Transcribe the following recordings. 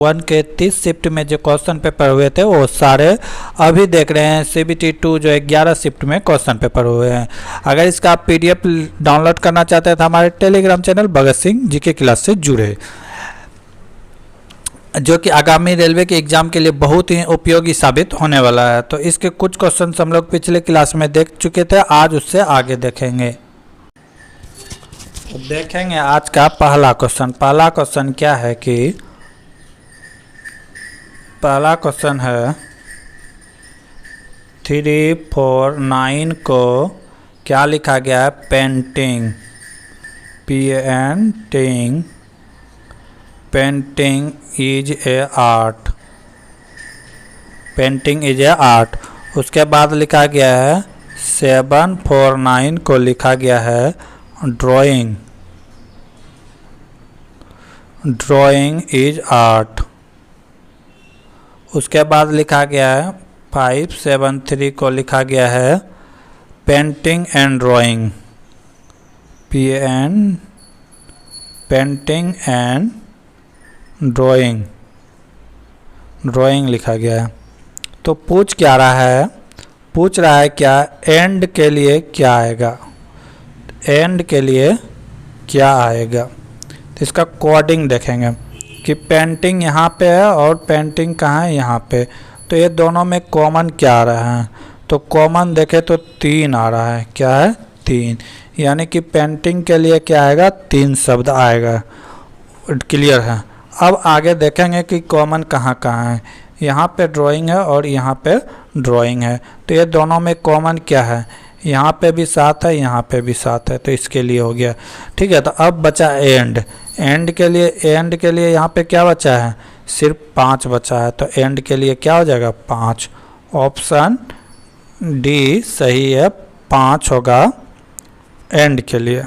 One के 30 shift में जो क्वेश्चन पेपर हुए थे वो सारे अभी देख रहे हैं। CBT 2 जो 11 शिफ्ट में क्वेश्चन पेपर हुए हैं। अगर इसका आप PDF डाउनलोड करना चाहते हैं तो हमारे Telegram channel Bhagat Singh GK class से जुड़े, जो कि आगामी रेलवे के एग्जाम के लिए बहुत ही उपयोगी साबित होने वाला है। तो इसके कुछ क्वेश्चन हम लोग पिछले क्लास में देख चुके थे, आज उससे आगे देखेंगे। तो देखेंगे आज का पहला क्वेश्चन। पहला क्वेश्चन क्या है कि पहला क्वेश्चन है 349 को क्या लिखा गया है? Painting, painting, painting is a art, painting is a art. उसके बाद लिखा गया है 749 को लिखा गया है ड्राइंग, ड्राइंग इज आर्ट। उसके बाद लिखा गया है 573 को लिखा गया है painting and drawing, painting and drawing, drawing लिखा गया है। तो पूछ क्या रहा है? पूछ रहा है क्या एंड के लिए क्या आएगा, एंड के लिए क्या आएगा। तो इसका कोडिंग देखेंगे कि पेंटिंग यहाँ पे है और पेंटिंग कहाँ है? यहाँ पे। तो ये दोनों में कॉमन क्या आ रहा है? तो कॉमन देखे तो 3 आ रहा है। क्या है? 3, यानी कि पेंटिंग के लिए क्या आएगा? 3 शब्द आएगा। क्लियर है। अब आगे देखेंगे कि कॉमन कहाँ कहाँ है। यहाँ पे ड्राइंग है और यहाँ पे ड्राइंग है। तो ये दोनों में कॉमन क्या है? यहाँ पे भी 7 है, यहाँ पे भी 7 है, तो इसके लिए हो गया। ठीक है। तो अब बचा एंड, एंड के लिए, एंड के लिए यहाँ पे क्या बचा है? सिर्फ 5 बचा है। तो एंड के लिए क्या हो जाएगा? 5। ऑप्शन डी सही है, 5 होगा एंड के लिए।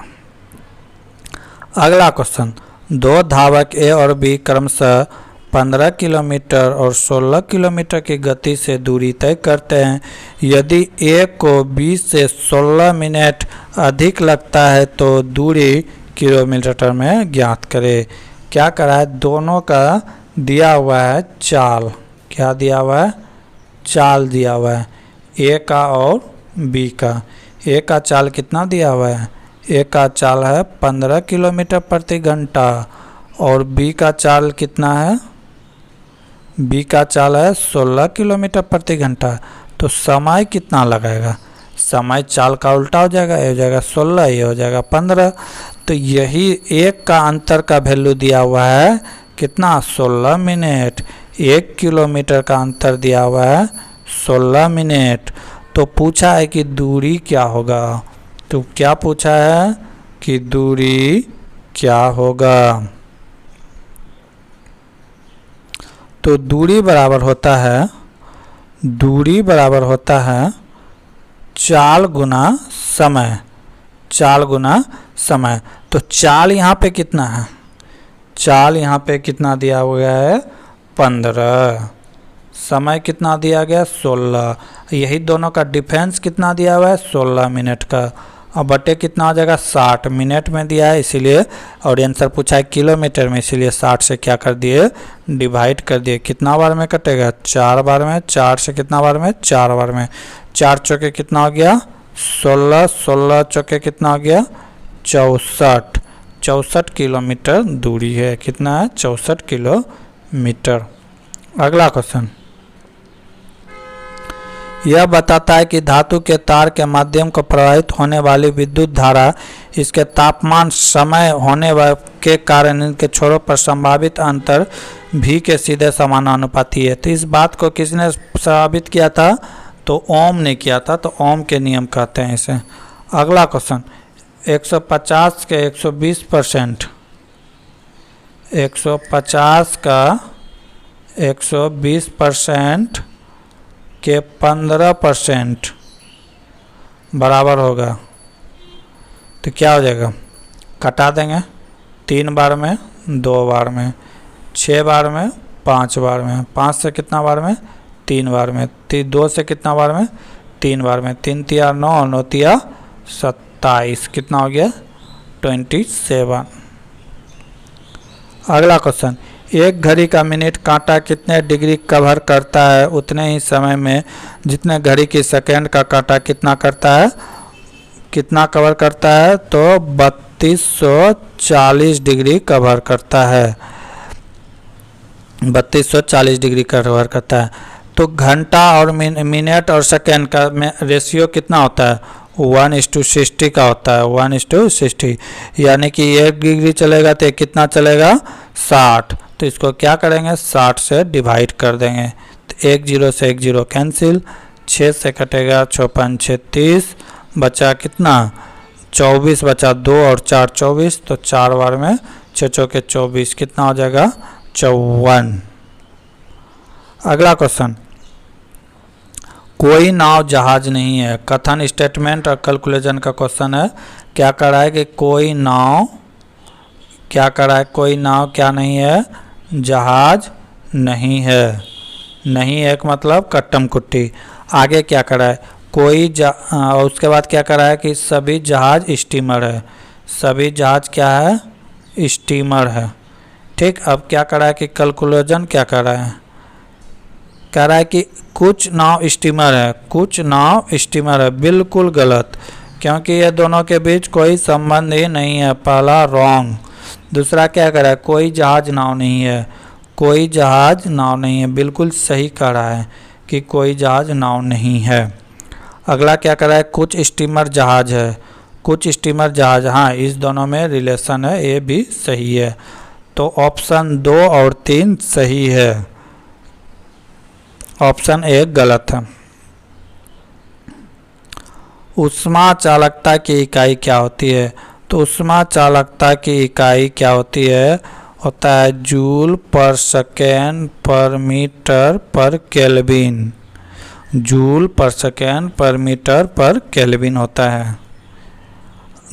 अगला क्वेश्चन, 2 धावक ए और बी क्रमशः 15 किलोमीटर और 16 किलोमीटर की गति से दूरी तय करते हैं। यदि ए को 20 से 16 मिनट अधिक लगता है तो दूरी किलोमीटर में ज्ञात करें। क्या करा है? दोनों का दिया हुआ है चाल। क्या दिया हुआ है? चाल दिया हुआ है, ए का और बी का। ए का चाल कितना दिया हुआ है? ए का चाल है 15 किलोमीटर प्रति घंटा और बी का चाल कितना है? बी का चाल है 16 किलोमीटर प्रति घंटा। तो समय कितना लगेगा? समय चाल का उल्टा हो जाएगा, ये हो जाएगा 16, ये हो जाएगा 15। तो यही एक का अंतर का वैल्यू दिया हुआ है कितना? 16 मिनट। 1 किलोमीटर का अंतर दिया हुआ है 16 मिनट। तो पूछा है कि दूरी क्या होगा। तो क्या पूछा है कि दूरी क्या होगा? तो दूरी बराबर होता है, दूरी बराबर होता है चाल गुना समय, चाल गुना समय। तो चाल यहाँ पे कितना है? चाल यहाँ पे कितना दिया हुआ है? 15। समय कितना दिया गया? 16। यही दोनों का डिफरेंस कितना दिया हुआ है? 16 मिनट का। अब बटे कितना हो जाएगा? 60 मिनट में दिया है इसीलिए, और आंसर पूछा है किलोमीटर में, इसीलिए 60 से क्या कर दिए? डिवाइड कर दिए। कितना बार में कटेगा? 4 बार में। 4 से कितना बार में? 4 बार में। 4 चौके कितना हो गया? 16। 16 चौके कितना हो गया? 64। 64 किलोमीटर दूरी है। कितना है? 64 किलोमीटर। अगला क्वेश्चन, यह बताता है कि धातु के तार के माध्यम को प्रवाहित होने वाली विद्युत धारा इसके तापमान समय होने के कारण इनके छोरों पर संभावित अंतर भी के सीधे समानुपाती है। तो इस बात को किसने साबित किया था? तो ओम ने किया था। तो ओम के नियम कहते हैं इसे। अगला क्वेश्चन, 150 के 120%, 150 का 120% के 15% बराबर होगा। तो क्या हो जाएगा? कटा देंगे। 3 बार में, 2 बार में, 6 बार में, 5 बार में। 5 से कितना बार में? 3 बार में। 2 से कितना बार में? 3 बार में। 3 तिया 9, 9 तिया 27। कितना हो गया? 27। अगला क्वेश्चन, एक घड़ी का मिनट कांटा कितने डिग्री कवर करता है, उतने ही समय में जितने घड़ी की सेकेंड का कांटा कितना करता है, कितना कवर करता है, तो 3240 डिग्री कवर करता है, 3240 डिग्री कवर करता है। तो घंटा और मिनट और सेकेंड का रेशियो कितना होता है, 1:60 का होता है, 1:60, यानी कि 1 डिग्री चलेगा तो कितना चलेगा, 60। तो इसको क्या करेंगे, 60 से डिवाइड कर देंगे, तो 1 0 से 1 0 कैंसिल, 6 से कटेगा, 6 5 6 30, बचा कितना, 24 बचा, 2 और 4 24, तो 4 बार में 6 चौके 24, कितना हो जाएगा, 54। अगला क्वेश्चन, कोई नाव जहाज नहीं है। कथन स्टेटमेंट और कैलकुलेशन का क्वेश्चन है। क्या कर रहा है कि कोई नाव, क्या कर रहा है, कोई नाव क्या नहीं है, जहाज नहीं है। नहीं है एक मतलब कट्टम कुट्टी। आगे क्या कर रहा है, कोई उसके बाद क्या कर रहा है कि सभी जहाज स्टीमर है। सभी जहाज क्या है, स्टीमर है। ठीक, अब क्या कर रहा है कि कैलकुलेशन क्या कर रहा है, कह रहा है कि कुछ नाव स्टीमर है, कुछ नाव स्टीमर है। बिल्कुल गलत, क्योंकि ये दोनों के बीच कोई संबंध ही नहीं है, पहला रॉन्ग। दूसरा क्या कर रहा है, कोई जहाज नाव नहीं है, कोई जहाज नाव नहीं है, बिल्कुल सही कह रहा है कि कोई जहाज नाव नहीं है। अगला क्या कर रहा है, कुछ स्टीमर जहाज है, कुछ स्टीमर जहाज, हाँ इस दोनों में रिलेशन है, ये भी सही है। तो ऑप्शन 2 और 3 सही है, ऑप्शन 1 गलत है। ऊष्मा चालकता की इकाई क्या होती है, तो ऊष्मा चालकता की इकाई क्या होती है, होता है joule per second per metre per kelvin. Joule per second per metre per kelvin होता है।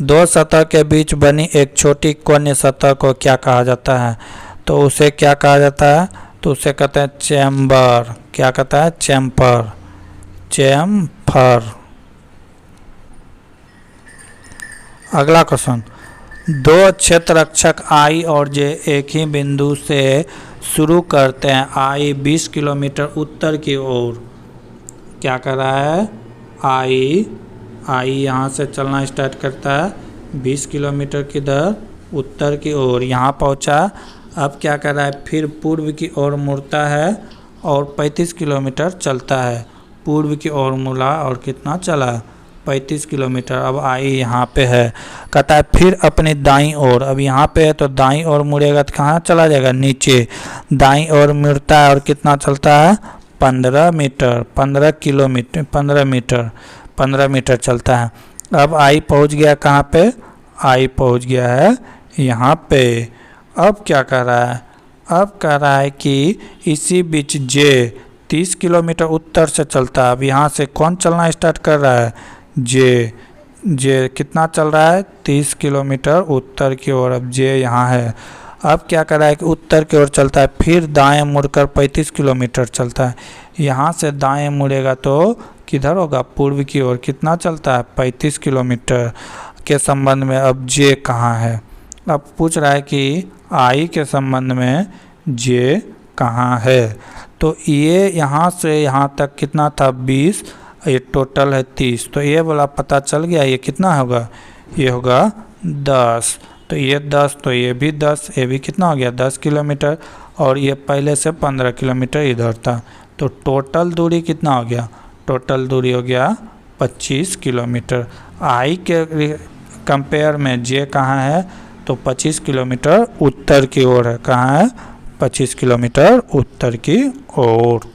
दो सतह के बीच बनी एक छोटी कोणीय सतह को क्या कहा जाता है, तो उसे क्या कहा जाता है, तो उसे कहते हैं चैम्बर। क्या कहता है, चैम्बर, चैम्फर। अगला क्वेश्चन, दो क्षेत्ररक्षक आई और जे एक ही बिंदु से शुरू करते हैं। आई 20 किलोमीटर उत्तर की ओर क्या कर रहा है, आई यहाँ से चलना स्टार्ट करता है 20 किलोमीटर की दर उत्तर की ओर, यहाँ पहुँचा। अब क्या कर रहा है, फिर पूर्व की ओर मुड़ता है और 35 किलोमीटर चलता है। पूर्व की ओर मुड़ा और कितना चला, 35 किलोमीटर। अब आई यहाँ पे है, कहता है फिर अपनी दाईं ओर, अब यहाँ पे है तो दाईं ओर मुड़ेगा तो कहाँ चला जाएगा, नीचे। दाईं ओर मुड़ता है और कितना चलता है, 15 मीटर, 15 किलोमीटर, 15 मीटर चलता है। अब आई पहुँच गया कहाँ पे, आई पहुँच गया है यहाँ पे। अब क्या कर रहा है, अब कह रहा है कि इसी बीच जे 30 किलोमीटर उत्तर से चलता है। अब यहाँ से कौन चलना स्टार्ट कर रहा है, जे कितना चल रहा है, 30 किलोमीटर उत्तर की ओर। अब जे यहाँ है, अब क्या कर रहा है कि उत्तर की ओर चलता है, फिर दाएं मुड़कर 35 किलोमीटर चलता है। यहाँ से दाएं मुड़ेगा तो किधर होगा, पूर्व की ओर। कितना चलता है, 35 किलोमीटर के संबंध में। अब जे कहाँ है, अब पूछ रहा है कि आई के संबंध में जे कहाँ है। तो ये यहाँ से यहाँ तक कितना था, 20, ये टोटल है 30। तो ये वाला पता चल गया, ये कितना होगा, ये होगा 10। तो ये 10, तो ये भी 10, ये भी कितना हो गया, 10 किलोमीटर। और ये पहले से 15 किलोमीटर इधर था। तो टोटल दूरी कितना हो गया, टोटल दूरी हो गया 25 किलोमीटर। आई के कंपेयर में जे कहाँ है, तो 25 किलोमीटर उत्तर की ओर है। कहाँ है, 25 किलोमीटर उत्तर की ओर।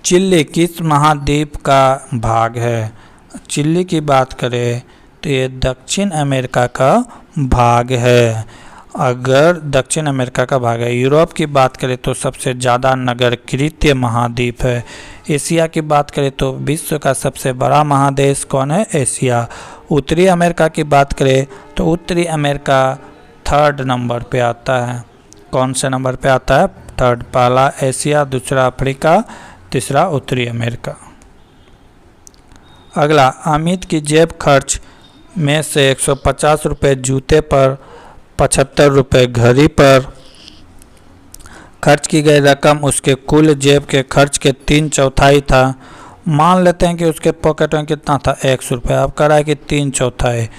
चिली किस महाद्वीप का भाग है, चिली की बात करें तो ये दक्षिण अमेरिका का भाग है। अगर दक्षिण अमेरिका का भाग है। यूरोप की बात करें तो सबसे ज़्यादा नगर कृत्य महाद्वीप है। एशिया की बात करें तो विश्व का सबसे बड़ा महादेश कौन है, एशिया। उत्तरी अमेरिका की बात करें तो उत्तरी अमेरिका 3rd नंबर पे आता है। कौन से नंबर पे आता है, 3rd। पहला एशिया, दूसरा अफ्रीका, तीसरा उत्तरी अमेरिका। अगला, अमित की जेब खर्च में से 150 रुपये जूते पर, 75 रुपये घड़ी पर, खर्च की गई रकम उसके कुल जेब के खर्च के 3/4 था। मान लेते हैं कि उसके पॉकेट में कितना था, 100 रुपये। अब करा है कि 3/4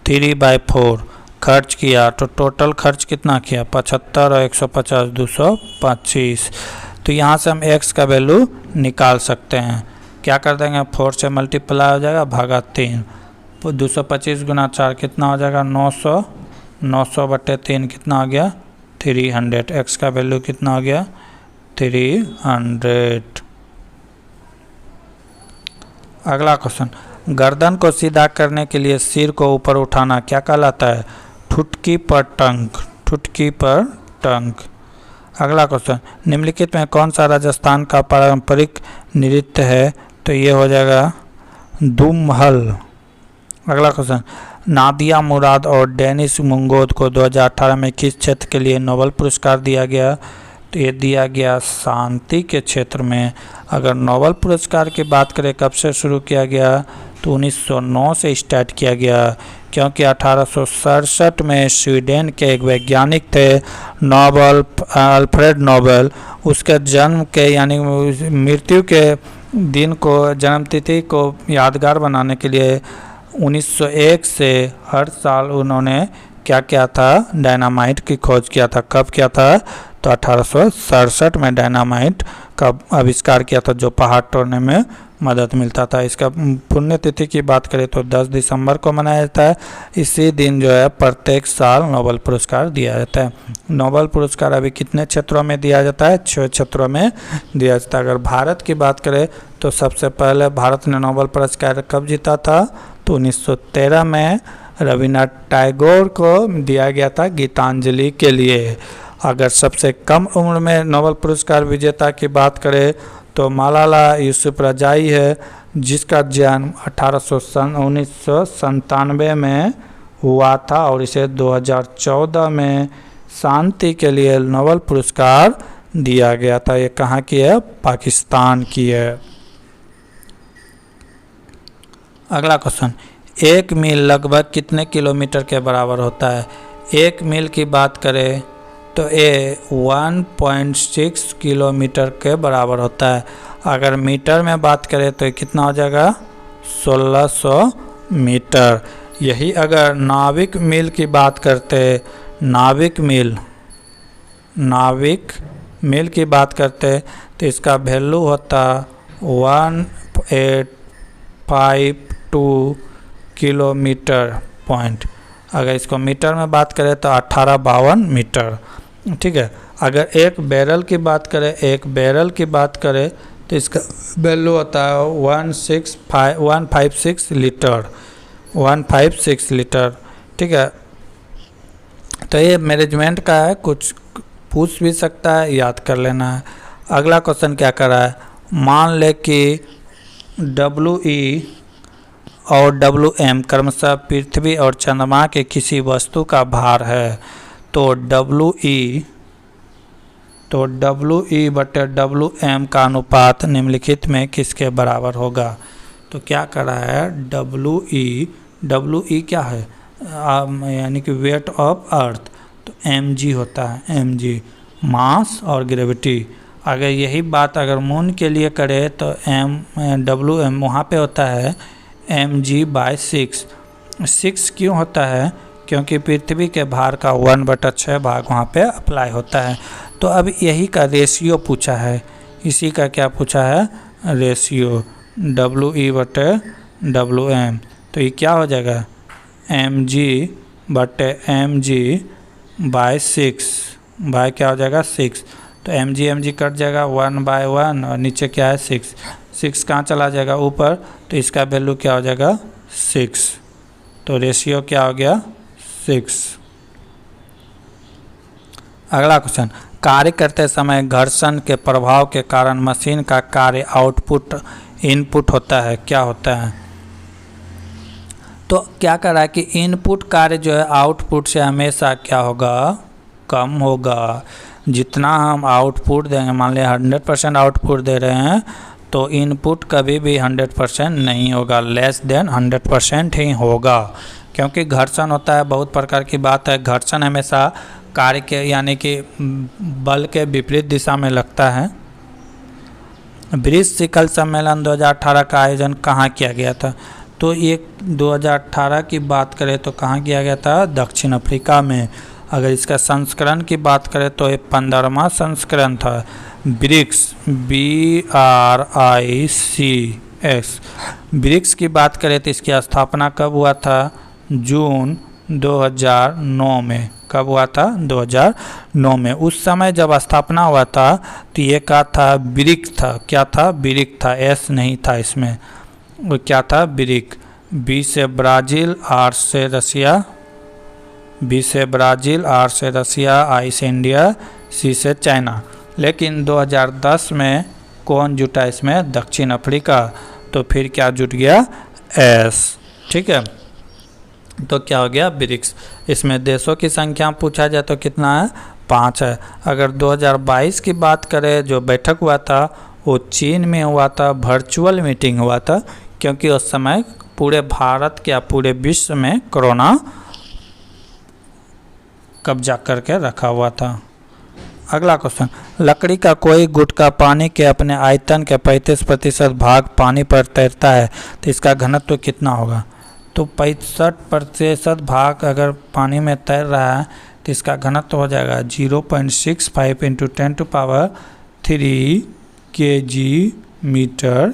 3/4 खर्च किया, तो टोटल खर्च कितना किया, 75 और 150 225। तो यहाँ से हम x का वैल्यू निकाल सकते हैं। क्या कर देंगे, 4 से मल्टीप्लाई हो जाएगा भागा 3, 225 गुना 4 कितना हो जाएगा, 900, 900/3 कितना हो गया, 300। x का वैल्यू कितना हो गया, 300। अगला क्वेश्चन, गर्दन को सीधा करने के लिए सिर को ऊपर उठाना क्या कहलाता है, ठुटकी पर टंक, ठुटकी पर टंक। अगला क्वेश्चन, निम्नलिखित में कौन सा राजस्थान का पारंपरिक नृत्य है, तो ये हो जाएगा दुमहल। अगला क्वेश्चन, नादिया मुराद और डेनिस मुंगोद को 2018 में किस क्षेत्र के लिए नोबेल पुरस्कार दिया गया, तो ये दिया गया शांति के क्षेत्र में। अगर नोबेल पुरस्कार की बात करें कब से शुरू किया गया, तो 1909 से स्टार्ट किया गया, क्योंकि 1867 में स्वीडन के एक वैज्ञानिक थे नोबेल, अल्फ्रेड नोबेल, उसके जन्म के यानी मृत्यु के दिन को, जन्मतिथि को यादगार बनाने के लिए 1901 से हर साल उन्होंने क्या किया था, डायनामाइट की खोज किया था। कब किया था, तो 1867 में डायनामाइट का आविष्कार किया था, जो पहाड़ तोड़ने में मदद मिलता था। इसका पुण्यतिथि की बात करें तो 10 दिसंबर को मनाया जाता है। इसी दिन जो है प्रत्येक साल नोबेल पुरस्कार दिया जाता है। नोबेल पुरस्कार अभी कितने क्षेत्रों में दिया जाता है, 6 क्षेत्रों में दिया जाता है। अगर भारत की बात करें तो सबसे पहले भारत ने नोबेल पुरस्कार कब जीता था, तो 1913 में रविन्द्रनाथ टैगोर को दिया गया था गीतांजलि के लिए। अगर सबसे कम उम्र में नोबेल पुरस्कार विजेता की बात करें तो मलाला यूसुफजई है, जिसका जन्म 1997 में हुआ था और इसे 2014 में शांति के लिए नोबेल पुरस्कार दिया गया था। ये कहाँ की है, पाकिस्तान की है। अगला क्वेश्चन, 1 मील लगभग कितने किलोमीटर के बराबर होता है। 1 मील की बात करें तो ये 1.6 किलोमीटर के बराबर होता है। अगर मीटर में बात करें तो ये कितना हो जाएगा, 1600 मीटर। यही अगर नाविक मील की बात करते, नाविक मील की बात करते तो इसका वैल्यू होता 1852 किलोमीटर पॉइंट। अगर इसको मीटर में बात करें तो 1852 मीटर, ठीक है। अगर एक बैरल की बात करें तो इसका वैल्यू होता है 156 लीटर, ठीक है। तो ये मैनेजमेंट का है, कुछ पूछ भी सकता है, याद कर लेना है। अगला क्वेश्चन क्या कर रहा है, मान ले कि WE और WM क्रमशः पृथ्वी और चंद्रमा के किसी वस्तु का भार है, तो WE बटे WM का अनुपात निम्नलिखित में किसके बराबर होगा। तो क्या कर रहा है, WE क्या है, यानी कि वेट ऑफ अर्थ, तो mg होता है, mg मास और ग्रेविटी। अगर यही बात अगर मून के लिए करें तो WM वहाँ पे होता है mg/6। 6 क्यों होता है, क्योंकि पृथ्वी के भार का 1/6 भाग वहाँ पे अप्लाई होता है। तो अब यही का रेशियो पूछा है, इसी का क्या पूछा है, रेशियो WE बटे WM। तो ये क्या हो जाएगा, mg/6 बाय क्या हो जाएगा 6। तो mg कट जाएगा 1/1 और नीचे क्या है 6 कहाँ चला जाएगा ऊपर, तो इसका वैल्यू क्या हो जाएगा 6। तो रेशियो क्या हो गया 6। अगला क्वेश्चन, कार्य करते समय घर्षण के प्रभाव के कारण मशीन का कार्य आउटपुट इनपुट होता है, क्या होता है। तो क्या कर रहा है कि इनपुट कार्य जो है आउटपुट से हमेशा क्या होगा, कम होगा। जितना हम आउटपुट देंगे, मान लिया 100% आउटपुट दे रहे हैं, तो इनपुट कभी भी 100% नहीं होगा, लेस देन 100% ही होगा। क्योंकि घर्षण होता है, बहुत प्रकार की बात है, घर्षण हमेशा कार्य के यानी कि बल के विपरीत दिशा में लगता है। ब्रिक्स शिखर सम्मेलन 2018 का आयोजन कहाँ किया गया था? तो ये 2018 की बात करें तो कहाँ किया गया था? दक्षिण अफ्रीका में। अगर इसका संस्करण की बात करें तो ये 15वां संस्करण था। ब्रिक्स BRICS ब्रिक्स की बात करें तो इसकी स्थापना कब हुआ था? जून 2009 में। कब हुआ था? 2009 में। उस समय जब स्थापना हुआ था तो ये क्या था? ब्रिक्स था। क्या था? ब्रिक्स था, एस नहीं था इसमें। वो क्या था? ब्रिक्स। बी से ब्राज़ील, आर से रसिया, बी से ब्राज़ील, आर से रसिया, आई से इंडिया, सी से चाइना। लेकिन 2010 में कौन जुटा इसमें? दक्षिण अफ्रीका। तो फिर क्या जुट गया? एस। ठीक है, तो क्या हो गया? ब्रिक्स। इसमें देशों की संख्या पूछा जाए तो कितना है? 5 है। अगर 2022 की बात करें, जो बैठक हुआ था वो चीन में हुआ था, वर्चुअल मीटिंग हुआ था, क्योंकि उस समय पूरे भारत या पूरे विश्व में कोरोना कब्जा करके रखा हुआ था। अगला क्वेश्चन, लकड़ी का कोई गुटका पानी के अपने आयतन के 35% भाग पानी पर तैरता है तो इसका घनत्व कितना होगा? तो 65% भाग अगर पानी में तैर रहा है तो इसका घनत्व हो जाएगा 0.65 × 10³ kg metre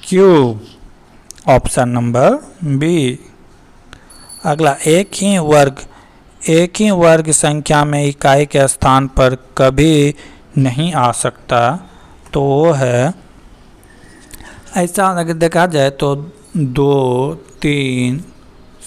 cube. Option number B. अगला, एक ही वर्ग संख्या में इकाई के स्थान पर कभी नहीं आ सकता तो वो है, ऐसा अगर देखा जाए तो 2, 3,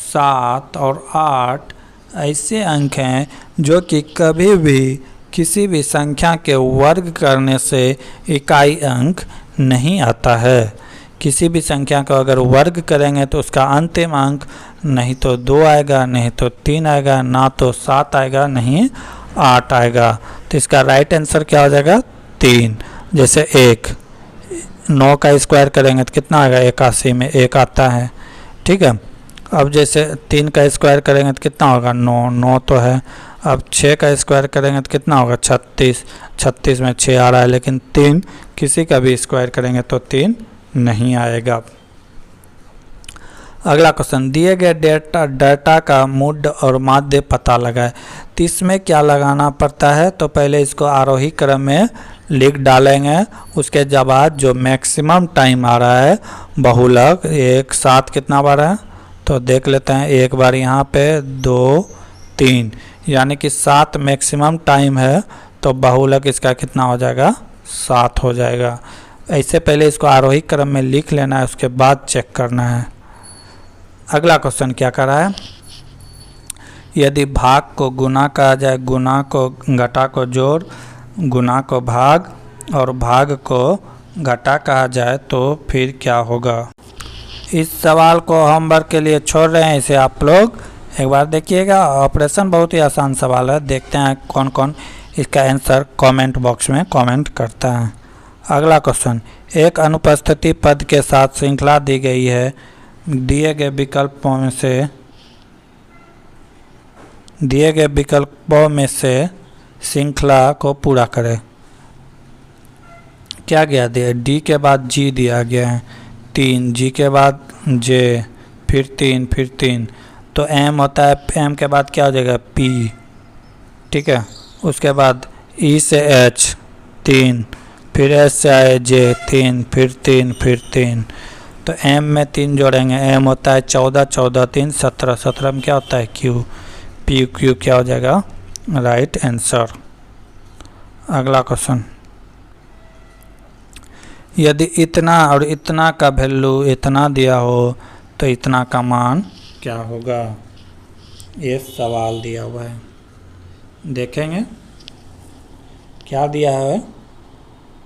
7 और 8 ऐसे अंक हैं जो कि कभी भी किसी भी संख्या के वर्ग करने से इकाई अंक नहीं आता है। किसी भी संख्या को अगर वर्ग करेंगे तो उसका अंतिम अंक नहीं तो 2 आएगा, नहीं तो 3 आएगा, ना तो 7 आएगा, नहीं 8 आएगा। तो इसका राइट आंसर क्या हो जाएगा? 3। जैसे 9 का स्क्वायर करेंगे तो कितना आएगा? 81 में 1 आता है। ठीक है, अब जैसे 3 का स्क्वायर करेंगे तो कितना होगा? 9 तो है। अब 6 का स्क्वायर करेंगे तो कितना होगा? 36 में 6 आ रहा है, लेकिन 3 किसी का भी स्क्वायर करेंगे तो 3 नहीं आएगा। अगला क्वेश्चन, दिए गए डाटा का मूड और माध्य पता लगाए। तो इसमें क्या लगाना पड़ता है? तो पहले इसको आरोही क्रम में लिख डालेंगे, उसके बाद जो मैक्सिमम टाइम आ रहा है बहुलक एक साथ कितना बार है तो देख लेते हैं। एक बार यहाँ पे 2, 3, यानी कि 7 मैक्सिमम टाइम है, तो बहुलक इसका कितना हो जाएगा? 7 हो जाएगा। ऐसे पहले इसको आरोही क्रम में लिख लेना है, उसके बाद चेक करना है। अगला क्वेश्चन क्या कर रहा है? यदि भाग को गुना कहा जाए, गुना को घटा को जोड़, गुना को भाग और भाग को घटा कहा जाए तो फिर क्या होगा? इस सवाल को होमवर्क के लिए छोड़ रहे हैं, इसे आप लोग एक बार देखिएगा। ऑपरेशन बहुत ही आसान सवाल है, देखते हैं कौन कौन इसका आंसर कमेंट बॉक्स में कमेंट करता है। अगला क्वेश्चन, एक अनुपस्थिति पद के साथ श्रृंखला दी गई है, दिए गए विकल्पों में से श्रृंखला को पूरा करें। क्या गया दिया? डी के बाद जी दिया गया है, 3, जी के बाद जे, फिर 3, फिर 3, तो एम होता है, एम के बाद क्या हो जाएगा? पी। ठीक है, उसके बाद ई से एच 3, फिर एस से आए जे 3, फिर 3, फिर 3, तो एम में 3 जोड़ेंगे, एम होता है 14, 14, 3, 17, 17 में क्या होता है? क्यू। पी क्यू क्या हो जाएगा? Right answer. अगला क्वेश्चन, यदि इतना और इतना का वैल्यू इतना दिया हो तो इतना का मान क्या होगा? ये सवाल दिया हुआ है, देखेंगे क्या दिया है।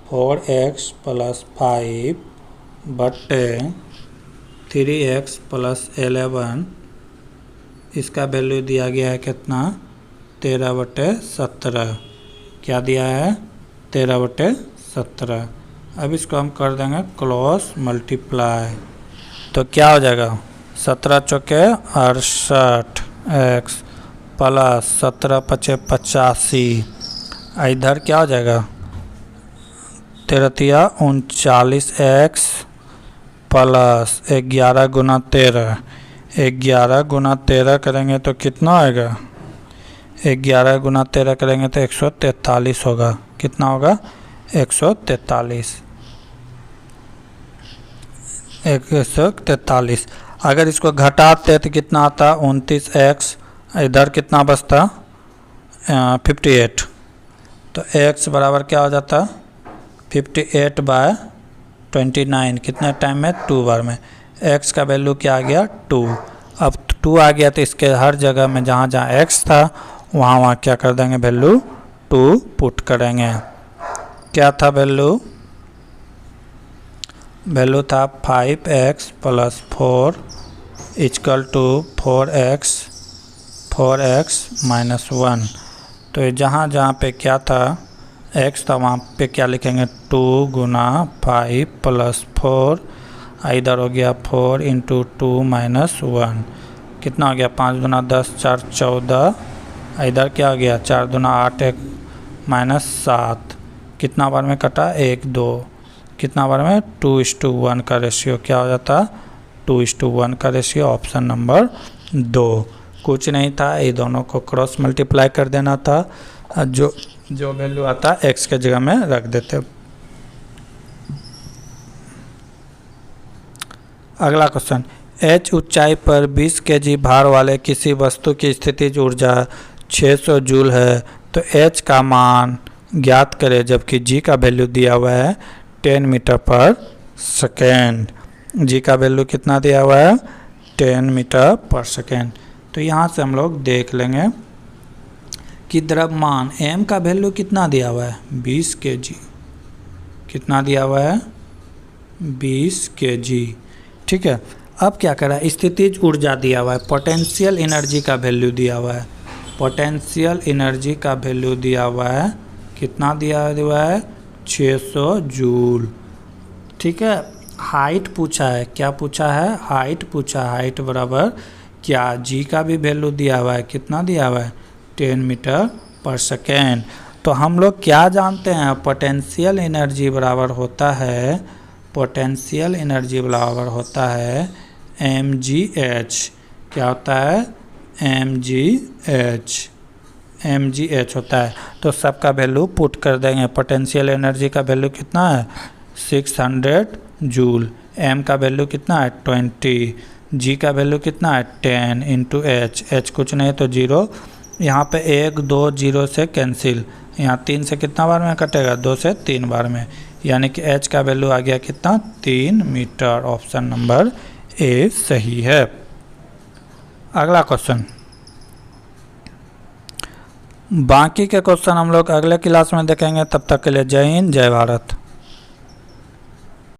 4x + 5 बटे 3x + 11, इसका वैल्यू दिया गया है कितना? 13/17। क्या दिया है? 13/17। अब इसको हम कर देंगे क्रॉस मल्टीप्लाई, तो क्या हो जाएगा? 17 × 4 = 68 x प्लस 17 पचे 85, इधर क्या हो जाएगा 13 39x प्लस 11 गुना 13, 11 गुना 13 करेंगे तो कितना आएगा, 11 गुना 13 करेंगे तो 143 होगा। कितना होगा 143। अगर इसको घटाते तो कितना आता 29x, इधर कितना बचता 58, तो x बराबर क्या हो जाता 58/29, कितने टाइम में 2 बार में। x का वैल्यू क्या आ गया 2। अब 2 आ गया तो इसके हर जगह में जहाँ जहाँ x था वहाँ क्या कर देंगे वैल्यू 2 पुट करेंगे। क्या था वैल्यू था 5x plus 4 equal to 4x minus 1। तो ये जहाँ जहाँ पे क्या था x था वहाँ पे क्या लिखेंगे 2 गुना 5 प्लस 4, इधर हो गया 4 इंटू 2 माइनस 1, कितना हो गया 5 गुना 10 4 14, इधर क्या हो गया 4 गुना 8 1 माइनस 7, कितना बार में कटा 1 2, कितना बार में 2:1 का रेशियो क्या हो जाता 2:1 का रेशियो, ऑप्शन नंबर 2। कुछ नहीं था, ये दोनों को क्रॉस मल्टीप्लाई कर देना था, जो वैल्यू आता x के जगह में रख देते। अगला क्वेश्चन, h ऊंचाई पर 20 kg भार वाले किसी वस्तु की स्थितिज ऊर्जा 600 जूल है, तो h का मान ज्ञात करें जबकि g का वैल्यू दिया हुआ है 10 मीटर पर सेकेंड। g का वैल्यू कितना दिया हुआ है 10 मीटर पर सेकेंड। तो यहाँ से हम लोग देख लेंगे कि द्रव्यमान m का वैल्यू कितना दिया हुआ है 20 kg, कितना दिया हुआ है 20 kg, ठीक है। अब क्या करा, स्थितिज ऊर्जा दिया हुआ है, पोटेंशियल एनर्जी का वैल्यू दिया हुआ है, पोटेंशियल एनर्जी का वैल्यू दिया हुआ है, कितना दिया हुआ है 600 जूल, ठीक है। हाइट पूछा है, क्या पूछा है हाइट पूछा है, हाइट बराबर क्या जी का भी वैल्यू दिया हुआ है, कितना दिया हुआ है 10 मीटर पर सेकेंड। तो हम लोग क्या जानते हैं पोटेंशियल एनर्जी बराबर होता है, पोटेंशियल एनर्जी बराबर होता है mgh, क्या होता है mgh होता है। तो सबका वैल्यू पुट कर देंगे, पोटेंशियल एनर्जी का वैल्यू कितना है 600 जूल, m का वैल्यू कितना है 20, g का वैल्यू कितना है 10 इंटू h कुछ नहीं तो 0, यहाँ पे 1 2 0 से कैंसिल, यहाँ 3 से कितना बार में कटेगा 2 से 3 बार में, यानी कि h का वैल्यू आ गया कितना 3 मीटर, ऑप्शन नंबर ए सही है। अगला क्वेश्चन, बाकी के क्वेश्चन हम लोग अगले क्लास में देखेंगे, तब तक के लिए जय हिंद जय भारत।